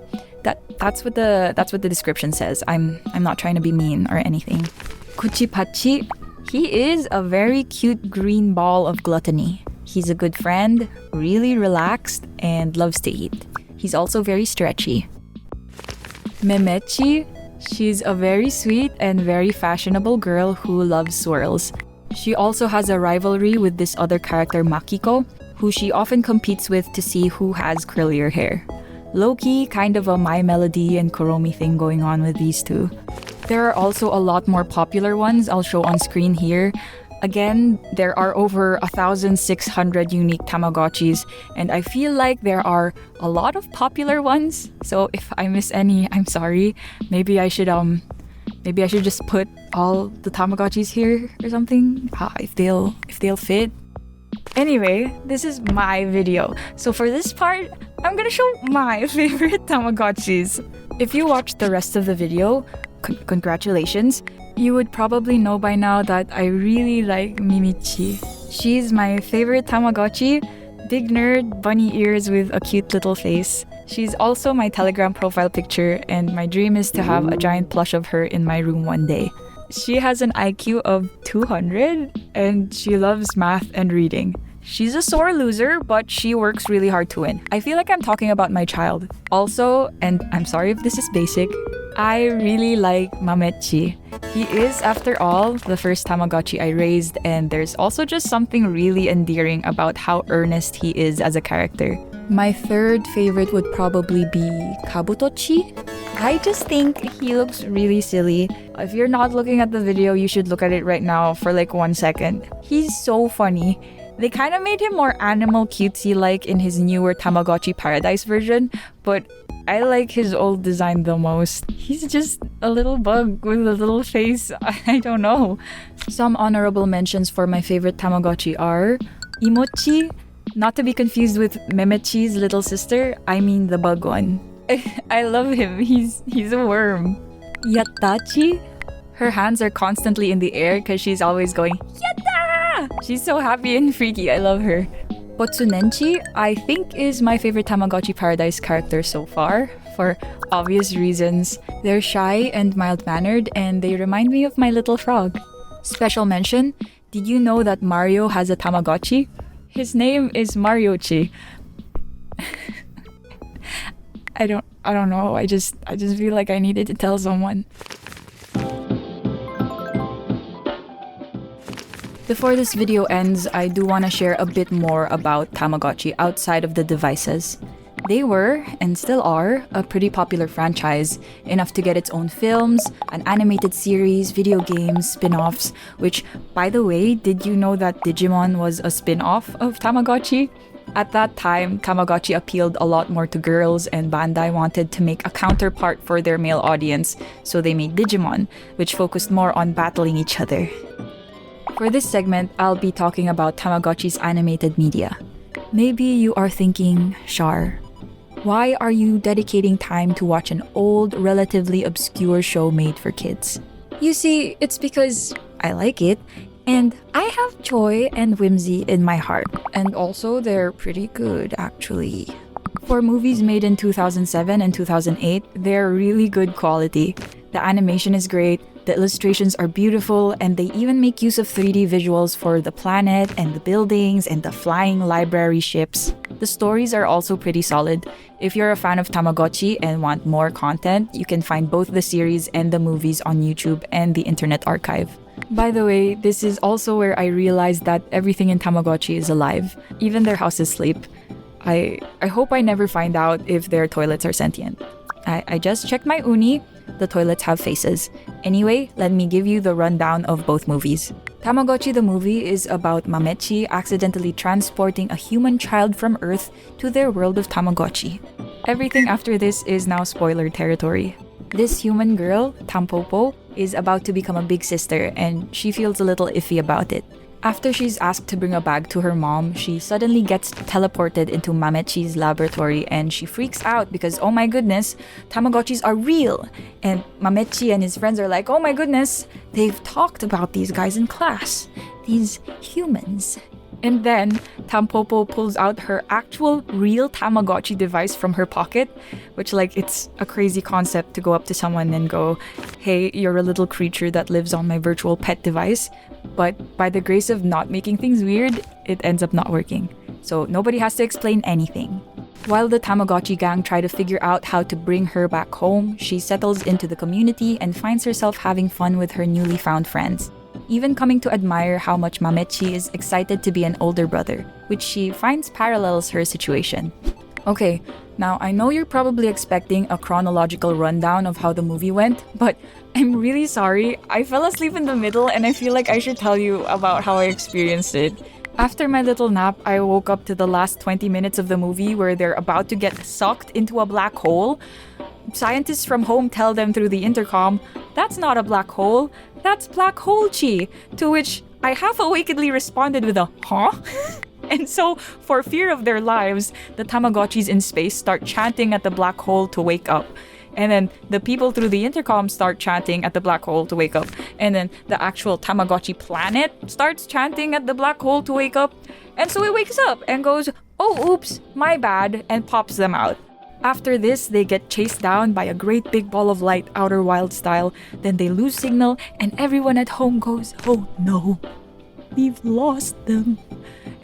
That's what the description says. I'm not trying to be mean or anything. Kuchipachi, he is a very cute green ball of gluttony. He's a good friend, really relaxed, and loves to eat. He's also very stretchy. Memechi, She's a very sweet and very fashionable girl who loves swirls. She also has a rivalry with this other character Makiko, who she often competes with to see who has curlier hair. Low-key, kind of a My Melody and Kuromi thing going on with these two. There are also a lot more popular ones I'll show on screen here. Again, there are over 1,600 unique Tamagotchis, and I feel like there are a lot of popular ones. So if I miss any, I'm sorry. Maybe I should just put all the Tamagotchis here or something. If they'll fit. Anyway, this is my video. So for this part, I'm gonna show my favorite Tamagotchis. If you watched the rest of the video, congratulations. You would probably know by now that I really like Mimichi. She's my favorite Tamagotchi. Big nerd, bunny ears with a cute little face. She's also my Telegram profile picture, and my dream is to have a giant plush of her in my room one day. She has an IQ of 200, and she loves math and reading. She's a sore loser, but she works really hard to win. I feel like I'm talking about my child. Also, and I'm sorry if this is basic, I really like Mamechi. He is, after all, the first Tamagotchi I raised, and there's also just something really endearing about how earnest he is as a character. My third favorite would probably be Kabutochi. I just think he looks really silly. If you're not looking at the video, you should look at it right now for like 1 second. He's so funny. They kind of made him more animal cutesy-like in his newer Tamagotchi Paradise version, but I like his old design the most. He's just a little bug with a little face. I don't know. Some honorable mentions for my favorite Tamagotchi are Imochi, not to be confused with Memechi's little sister. I mean the bug one. I love him. He's a worm. Yattachi. Her hands are constantly in the air because she's always going Yatta! She's so happy and freaky. I love her. Botsunenchi, I think, is my favorite Tamagotchi Paradise character so far, for obvious reasons. They're shy and mild-mannered, and they remind me of my little frog. Special mention, did you know that Mario has a Tamagotchi? His name is Mariochi. I don't know, I just feel like I needed to tell someone. Before this video ends, I do want to share a bit more about Tamagotchi outside of the devices. They were, and still are, a pretty popular franchise, enough to get its own films, an animated series, video games, spin-offs, which, by the way, did you know that Digimon was a spin-off of Tamagotchi? At that time, Tamagotchi appealed a lot more to girls, and Bandai wanted to make a counterpart for their male audience, so they made Digimon, which focused more on battling each other. For this segment, I'll be talking about Tamagotchi's animated media. Maybe you are thinking, Shar, why are you dedicating time to watch an old, relatively obscure show made for kids? You see, it's because I like it, and I have joy and whimsy in my heart. And also, they're pretty good, actually. For movies made in 2007 and 2008, they're really good quality. The animation is great, the illustrations are beautiful, and they even make use of 3D visuals for the planet and the buildings and the flying library ships. The stories are also pretty solid. If you're a fan of Tamagotchi and want more content, you can find both the series and the movies on YouTube and the Internet Archive. By the way, this is also where I realized that everything in Tamagotchi is alive. Even their houses sleep. I hope I never find out if their toilets are sentient. I just checked my uni. The toilets have faces. Anyway, let me give you the rundown of both movies. Tamagotchi the movie is about Mamechi accidentally transporting a human child from Earth to their world of Tamagotchi. Everything after this is now spoiler territory. This human girl, Tampopo, is about to become a big sister, and she feels a little iffy about it. After she's asked to bring a bag to her mom, she suddenly gets teleported into Mamechi's laboratory, and she freaks out because, oh my goodness, Tamagotchis are real! And Mamechi and his friends are like, oh my goodness, they've talked about these guys in class. These humans. And then, Tampopo pulls out her actual real Tamagotchi device from her pocket, which, like, it's a crazy concept to go up to someone and go, hey, you're a little creature that lives on my virtual pet device. But by the grace of not making things weird, it ends up not working. So nobody has to explain anything. While the Tamagotchi gang try to figure out how to bring her back home, she settles into the community and finds herself having fun with her newly found friends, even coming to admire how much Mamechi is excited to be an older brother, which she finds parallels her situation. Okay, now I know you're probably expecting a chronological rundown of how the movie went, but I'm really sorry. I fell asleep in the middle and I feel like I should tell you about how I experienced it. After my little nap, I woke up to the last 20 minutes of the movie where they're about to get sucked into a black hole. Scientists from home tell them through the intercom, "That's not a black hole, that's black hole chi," to which I half-awakedly responded with a, "Huh?" And so, for fear of their lives, the Tamagotchis in space start chanting at the black hole to wake up. And then the people through the intercom start chanting at the black hole to wake up. And then the actual Tamagotchi planet starts chanting at the black hole to wake up. And so it wakes up and goes, "Oh, oops, my bad," and pops them out. After this, they get chased down by a great big ball of light, Outer Wild style. Then they lose signal and everyone at home goes, "Oh no, we've lost them."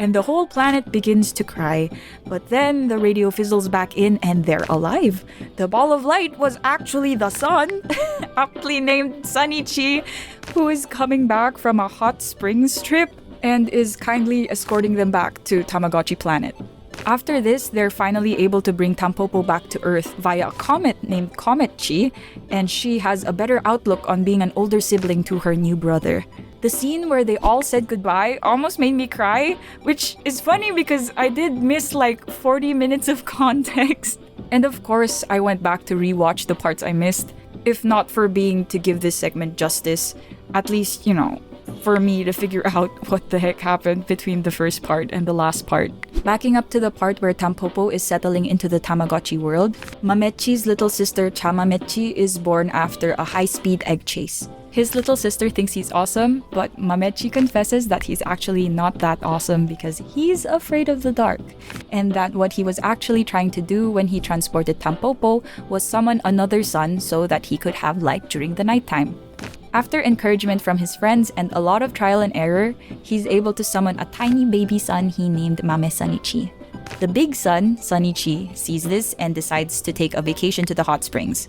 And the whole planet begins to cry. But then the radio fizzles back in and they're alive. The ball of light was actually the sun, aptly named Sunny-chi, who is coming back from a hot springs trip and is kindly escorting them back to Tamagotchi planet. After this, they're finally able to bring Tampopo back to Earth via a comet named Comet-chi, and she has a better outlook on being an older sibling to her new brother. The scene where they all said goodbye almost made me cry, which is funny because I did miss like 40 minutes of context. And of course, I went back to rewatch the parts I missed, if not for being to give this segment justice, at least, for me to figure out what the heck happened between the first part and the last part. Backing up to the part where Tampopo is settling into the Tamagotchi world, Mamechi's little sister Chamamechi is born after a high-speed egg chase. His little sister thinks he's awesome, but Mamechi confesses that he's actually not that awesome because he's afraid of the dark, and that what he was actually trying to do when he transported Tampopo was summon another sun so that he could have light during the nighttime. After encouragement from his friends and a lot of trial and error, he's able to summon a tiny baby sun he named Mame Sunny-chi. The big sun, Sunny-chi, sees this and decides to take a vacation to the hot springs.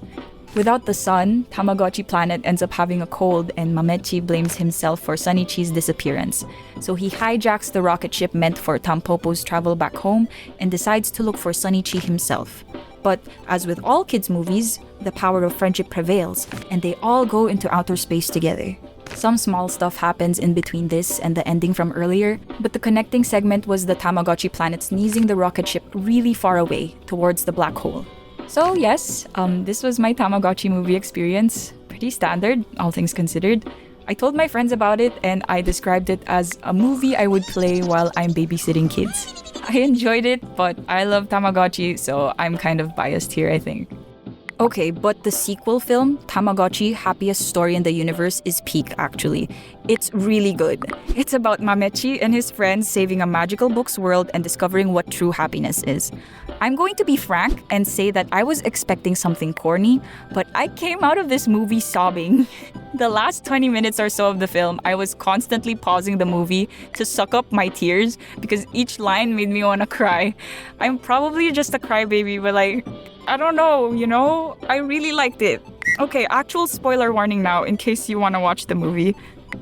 Without the sun, Tamagotchi planet ends up having a cold and Mamechi blames himself for Sunny-chi's disappearance. So he hijacks the rocket ship meant for Tampopo's travel back home and decides to look for Sunny-chi himself. But as with all kids' movies, the power of friendship prevails and they all go into outer space together. Some small stuff happens in between this and the ending from earlier, but the connecting segment was the Tamagotchi planet sneezing the rocket ship really far away towards the black hole. So yes, this was my Tamagotchi movie experience. Pretty standard, all things considered. I told my friends about it and I described it as a movie I would play while I'm babysitting kids. I enjoyed it, but I love Tamagotchi, so I'm kind of biased here, I think. Okay, but the sequel film, Tamagotchi, Happiest Story in the Universe, is peak actually. It's really good. It's about Mamechi and his friends saving a magical book's world and discovering what true happiness is. I'm going to be frank and say that I was expecting something corny, but I came out of this movie sobbing. The last 20 minutes or so of the film, I was constantly pausing the movie to suck up my tears because each line made me want to cry. I'm probably just a crybaby, but I don't know, I really liked it. Okay, actual spoiler warning now in case you want to watch the movie.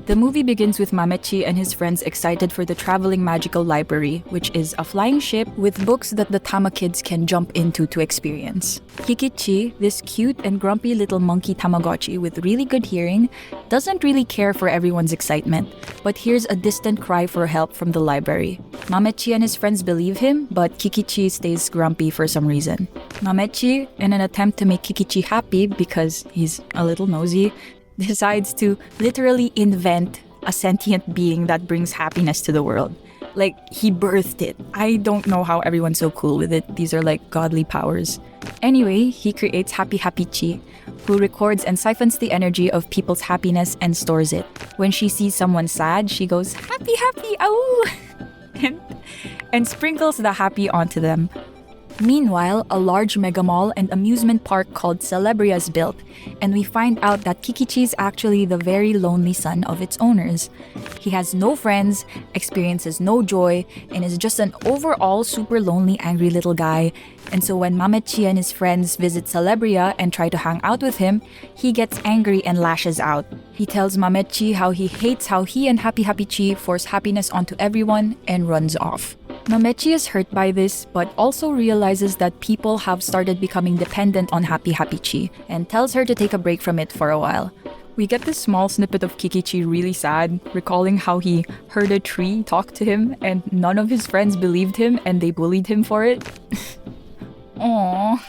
The movie begins with Mamechi and his friends excited for the traveling magical library, which is a flying ship with books that the Tama kids can jump into to experience. Kikichi, this cute and grumpy little monkey Tamagotchi with really good hearing, doesn't really care for everyone's excitement, but hears a distant cry for help from the library. Mamechi and his friends believe him, but Kikichi stays grumpy for some reason. Mamechi, in an attempt to make Kikichi happy because he's a little nosy, decides to literally invent a sentient being that brings happiness to the world. He birthed it. I don't know how everyone's so cool with it. These are godly powers. Anyway, he creates Happy Chi, who records and siphons the energy of people's happiness and stores it. When she sees someone sad, she goes, "Happy, happy, ow!" and sprinkles the happy onto them. Meanwhile, a large mega mall and amusement park called Celebria is built, and we find out that Kikichi is actually the very lonely son of its owners. He has no friends, experiences no joy, and is just an overall super lonely, angry little guy. And so when Mamechi and his friends visit Celebria and try to hang out with him, he gets angry and lashes out. He tells Mamechi how he hates how he and Happy Happy Chi force happiness onto everyone and runs off. Mamechi is hurt by this, but also realizes that people have started becoming dependent on Happy Happy Chi and tells her to take a break from it for a while. We get this small snippet of Kikichi really sad, recalling how he heard a tree talk to him and none of his friends believed him and they bullied him for it. Aww.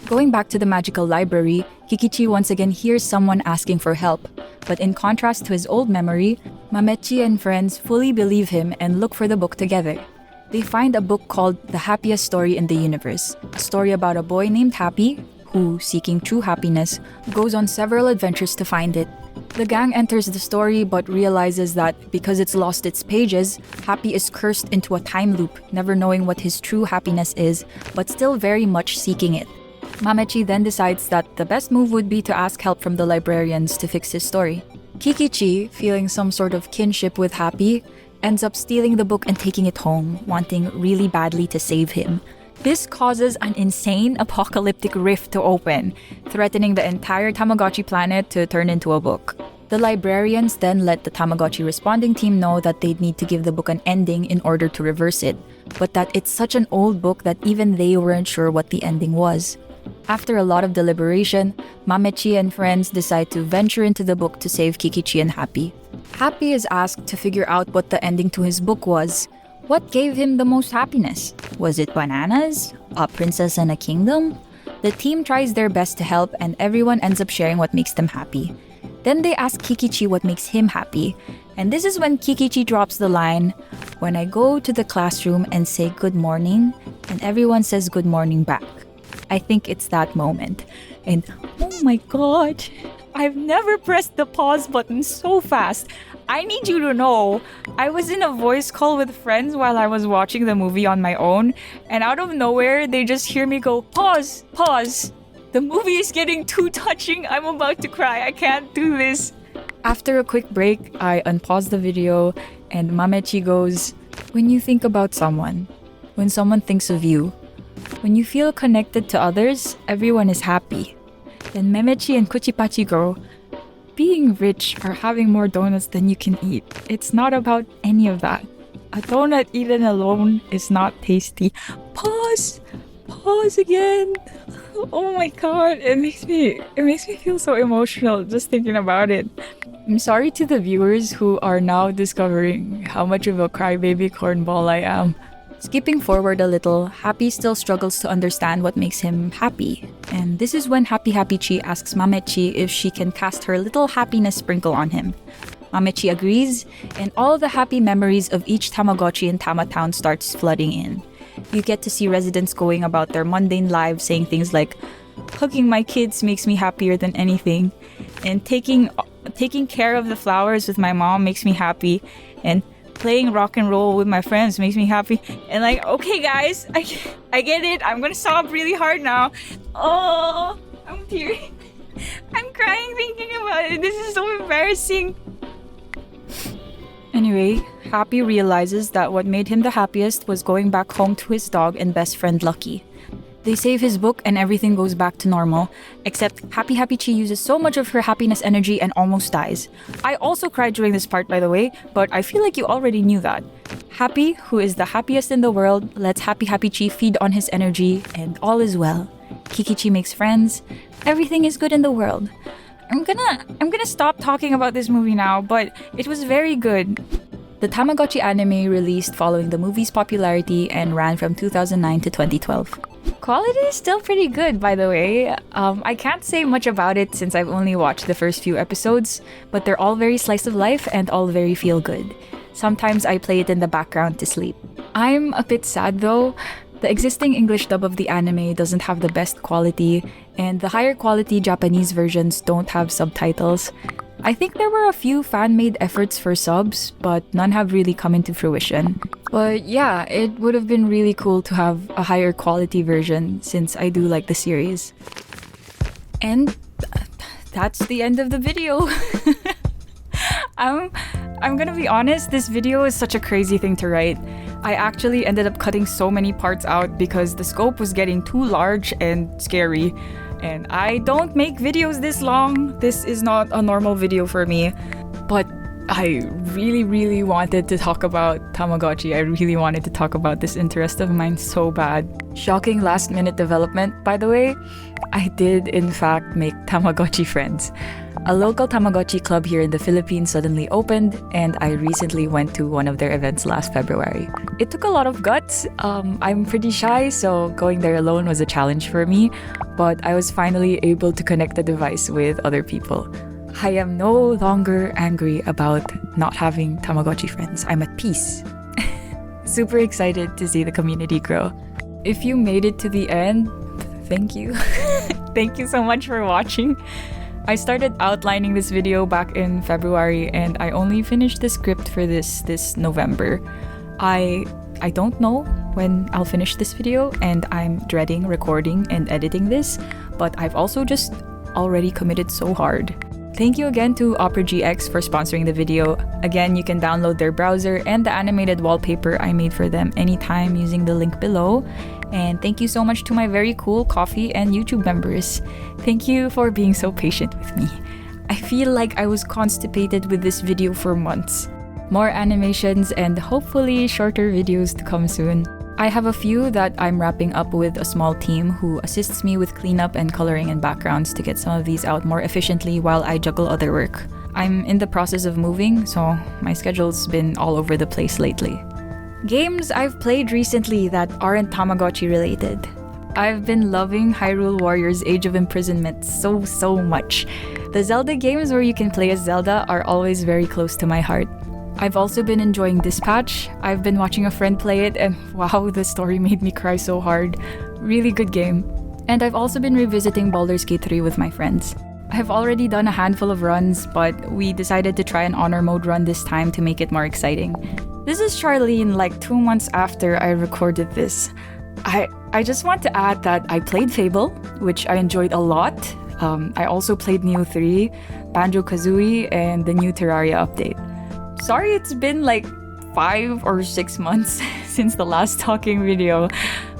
Going back to the magical library, Kikichi once again hears someone asking for help. But in contrast to his old memory, Mamechi and friends fully believe him and look for the book together. They find a book called The Happiest Story in the Universe, a story about a boy named Happy, who, seeking true happiness, goes on several adventures to find it. The gang enters the story but realizes that because it's lost its pages, Happy is cursed into a time loop, never knowing what his true happiness is, but still very much seeking it. Mamechi then decides that the best move would be to ask help from the librarians to fix his story. Kikichi, feeling some sort of kinship with Happy, ends up stealing the book and taking it home, wanting really badly to save him. This causes an insane apocalyptic rift to open, threatening the entire Tamagotchi planet to turn into a book. The librarians then let the Tamagotchi responding team know that they'd need to give the book an ending in order to reverse it, but that it's such an old book that even they weren't sure what the ending was. After a lot of deliberation, Mamechi and friends decide to venture into the book to save Kikichi and Happy. Happy is asked to figure out what the ending to his book was. What gave him the most happiness? Was it bananas? A princess and a kingdom? The team tries their best to help and everyone ends up sharing what makes them happy. Then they ask Kikichi what makes him happy. And this is when Kikichi drops the line, "When I go to the classroom and say good morning, and everyone says good morning back." I think it's that moment. And oh my god, I've never pressed the pause button so fast. I need you to know, I was in a voice call with friends while I was watching the movie on my own, and out of nowhere, they just hear me go, "Pause, pause. The movie is getting too touching. I'm about to cry. I can't do this." After a quick break, I unpause the video, and Mamechi goes, "When you think about someone, when someone thinks of you, when you feel connected to others, everyone is happy." Then Memechi and Kuchipachi go, "Being rich or having more donuts than you can eat, it's not about any of that. A donut eaten alone is not tasty." Pause! Pause again! Oh my god, it makes me feel so emotional just thinking about it. I'm sorry to the viewers who are now discovering how much of a crybaby cornball I am. Skipping forward a little, Happy still struggles to understand what makes him happy. And this is when Happy Happy Chi asks Mamechi if she can cast her little happiness sprinkle on him. Mamechi agrees, and all the happy memories of each Tamagotchi in Tama Town starts flooding in. You get to see residents going about their mundane lives saying things like, "Hugging my kids makes me happier than anything," and taking care of the flowers with my mom makes me happy, and playing rock and roll with my friends makes me happy. And like, okay guys, I get it. I'm gonna sob really hard now. Oh, I'm tearing. I'm crying thinking about it. This is so embarrassing. Anyway, Happy realizes that what made him the happiest was going back home to his dog and best friend Lucky. They save his book and everything goes back to normal, except Happy Happy Chi uses so much of her happiness energy and almost dies. I also cried during this part, by the way, but I feel like you already knew that. Happy, who is the happiest in the world, lets Happy Happy Chi feed on his energy, and all is well. Kikichi makes friends. Everything is good in the world. I'm gonna stop talking about this movie now, but it was very good. The Tamagotchi anime released following the movie's popularity and ran from 2009 to 2012. Quality is still pretty good, by the way. I can't say much about it since I've only watched the first few episodes, but they're all very slice of life and all very feel good. Sometimes I play it in the background to sleep. I'm a bit sad though. The existing English dub of the anime doesn't have the best quality, and the higher quality Japanese versions don't have subtitles. I think there were a few fan-made efforts for subs, but none have really come into fruition. But yeah, it would have been really cool to have a higher quality version since I do like the series. And that's the end of the video. I'm gonna be honest, this video is such a crazy thing to write. I actually ended up cutting so many parts out because the scope was getting too large and scary. And I don't make videos this long. This is not a normal video for me. But I really wanted to talk about Tamagotchi. I really wanted to talk about this interest of mine so bad. Shocking last minute development, by the way. I did in fact make Tamagotchi friends. A local Tamagotchi club here in the Philippines suddenly opened, and I recently went to one of their events last February. It took a lot of guts. I'm pretty shy, so going there alone was a challenge for me, but I was finally able to connect the device with other people. I am no longer angry about not having Tamagotchi friends. I'm at peace. Super excited to see the community grow. If you made it to the end, thank you. Thank you so much for watching. I started outlining this video back in February and I only finished the script for this November. I don't know when I'll finish this video and I'm dreading recording and editing this, but I've also just already committed so hard. Thank you again to Opera GX for sponsoring the video. Again, you can download their browser and the animated wallpaper I made for them anytime using the link below. And thank you so much to my very cool Ko-fi and YouTube members. Thank you for being so patient with me. I feel like I was constipated with this video for months. More animations and hopefully shorter videos to come soon. I have a few that I'm wrapping up with a small team who assists me with cleanup and coloring and backgrounds to get some of these out more efficiently while I juggle other work. I'm in the process of moving, so my schedule's been all over the place lately. Games I've played recently that aren't Tamagotchi related. I've been loving Hyrule Warriors Age of Imprisonment so much. The Zelda games where you can play as Zelda are always very close to my heart. I've also been enjoying Dispatch. I've been watching a friend play it and wow, the story made me cry so hard. Really good game. And I've also been revisiting Baldur's Gate 3 with my friends. I've already done a handful of runs, but we decided to try an honor mode run this time to make it more exciting. This is Charlene like 2 months after I recorded this. I just want to add that I played Fable, which I enjoyed a lot. I also played Neo 3, Banjo-Kazooie, and the new Terraria update. Sorry it's been like 5 or 6 months since the last talking video.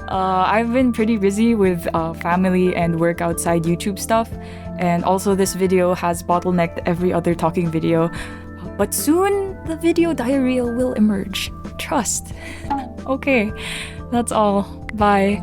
I've been pretty busy with family and work outside YouTube stuff, and also this video has bottlenecked every other talking video. But soon, the video diarrhea will emerge. Trust. Okay, that's all. Bye.